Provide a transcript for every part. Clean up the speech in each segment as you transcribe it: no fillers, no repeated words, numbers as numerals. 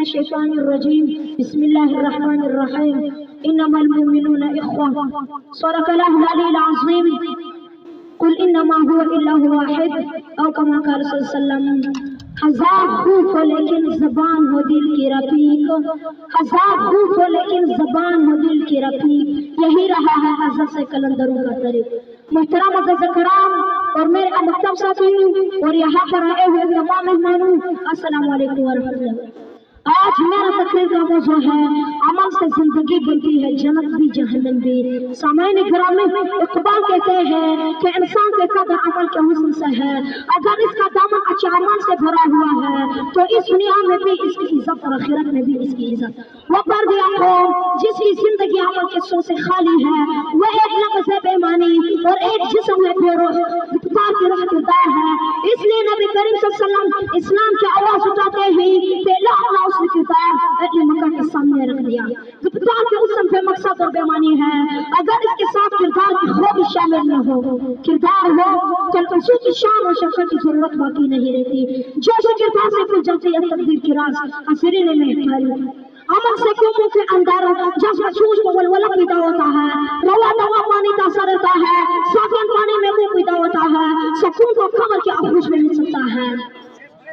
الشيطان الرجيم بسم الله الرحمن الرحيم إنما المؤمنون إخوة صدق الله العلي العظيم قل إنما هو إله واحد أو كما قال صلی اللہ علیہ وسلم. ہزار خوف ہو لیکن زبان ہو دل کی رفیق، ہزار خوف ہو لیکن زبان ہو دل کی رفیق، یہی رہا ہے حضرت سے قلندروں کا طریق. محترم عزیز کرام اور میرے مکتب ساتھیوں اور یہاں پر آئے ہوئے تمام مہمانوں، السلام علیکم ورحمۃ اللہ. آج میرا تقریر کا موضوع ہے عمل سے زندگی بنتی ہے جنت بھی جہنم بھی. سامعین گرامی، اقبال کہتے ہیں کہ انسان کے قدر عمل کے حسن سے ہے. اگر اس کا دامن اچھے عمل سے بھرا ہوا ہے تو اس دنیا میں بھی اس کی عزت اور آخرت میں بھی اس کی عزت. وہ پردیا قوم جس کی زندگی عمل کے سو سے خالی ہے، وہ ایک لفظ بےمانی اور ایک جسم میں بے روح گفتار کی رہ گزار ہے. اس لیے نبی کریم صلی اللہ علیہ وسلم اسلام کی آواز اٹھاتے ہی پہلا حملہ اس نے کردار اہل مکہ کے سامنے رکھ دیا. گفتار کے اسم پہ مقصد اور بےمانی ہے. اگر اس کے ساتھ کردار کی خوبی شامل نہ ہو، کردار ہو تو اس کی شان اور شفقت کی ضرورت باقی نہیں رہتی. جو کردار سے کھل جاتی ہے تقدیر کی راز حسرین میں پھیلی. عمل سے کیوں منہ کے اندر جذبہ جوش میں ولولہ پیدا ہوتا ہے، روا دوا پانی تاثر رہتا ہے، ساکن پانی میں منہ پیدا ہوتا ہے، سکون کو قبر کے آغوش میں مل سکتا ہے.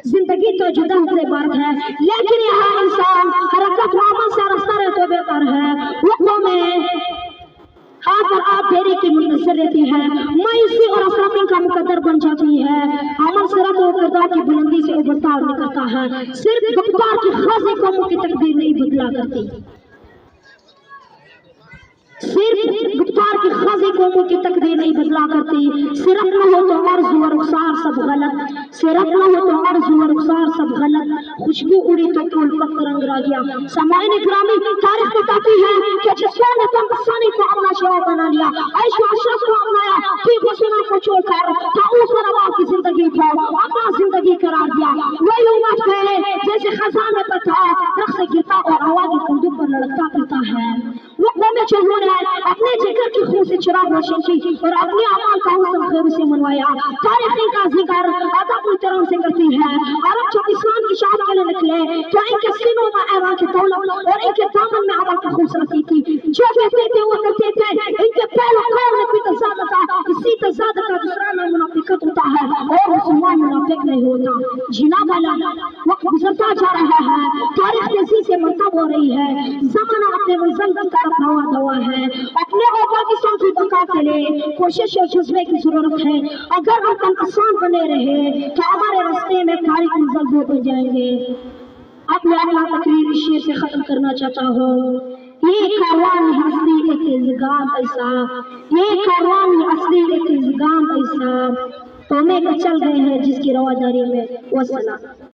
زندگی تو جدا ہوتے بات ہے لیکن یہاں انسان حرکت و عمل سے رستہ رہتے بہتر ہے. وقتوں میں ہاتھ پر آپ دیری کی منتظر رہتی ہے، مایوسی اور افراطی کا مقدر بن جاتی ہے. عمل صراط و کردار کی بلندی سے ابھرتا اور نکلتا ہے. صرف گفتار کی خاصی قوموں کی تقدیر نہیں بدلا کرتی، صرف گفتار کی خاصی قوموں کی تقدیر نہیں بدلا کرتی. صرف نہ ہو تو عرض و رخسار سب غلط، صرف نہ ہو تو عرض و رخسار سب غلط، خوشبو اڑی تو پھول پت رنگ را گیا. سامعین گرامی، تاریخ بتاتی ہے کہ جس نے تنقصانی کو اپنا شعار بنا لیا، عیش و عشرت کو اپنایا، ٹھیک و سنا کو چھوڑ کر طاؤس اور وبا کی زندگی کو اپنا زندگی قرار دیا. وہی امت ہے جیسے خزاں میں پتھر درخت سے گرتا اور آواز کندوق پر لڑکتا پھرتا ہے. وقتوں میں جنہوں نے اپنے جگر کی خون سے چراغ روشن کی اور اپنے اعمال کا حسن خیر سے منوایا. تاریخ کا ذکر ادب و احترام سے کرتی ہے. عرب جب اسلام کی شاعت کے لیے نکلے تو ان کے سینوں میں ایوان کی دولت اور ان کے دامن میں عمل کی خوبصورتی تھی. جو کہتے تھے وہ کرتے تھے. ان کے پہلو قول میں کوئی تضاد تھا، اسی تضاد کا دوسرا نام منافقت ہوتا ہے اور مسلمان منافق نہیں ہوتا. جناب والا وقت گزرتا جا رہا ہے، تاریخ تیزی سے مرتب ہو رہی ہے، زمانہ اپنے منزل کی طرف ہوا دوا ہے. اپنے اور پاکستان کی بقا کے لیے کوشش اور جذبے کی ضرورت ہے. اگر ہم تنقصان بنے رہے تو ہمارے راستے میں تاریخ منزل دو بن جائیں گے. اب میں اپنا تقریر اس شعر سے ختم کرنا چاہتا ہوں. یہ کاروان اصلی ایک الزام ایسا، یہ کاروان اصلی ایک الزام ایسا تو میں چل گئے ہیں جس کی رواداری میں. والسلام.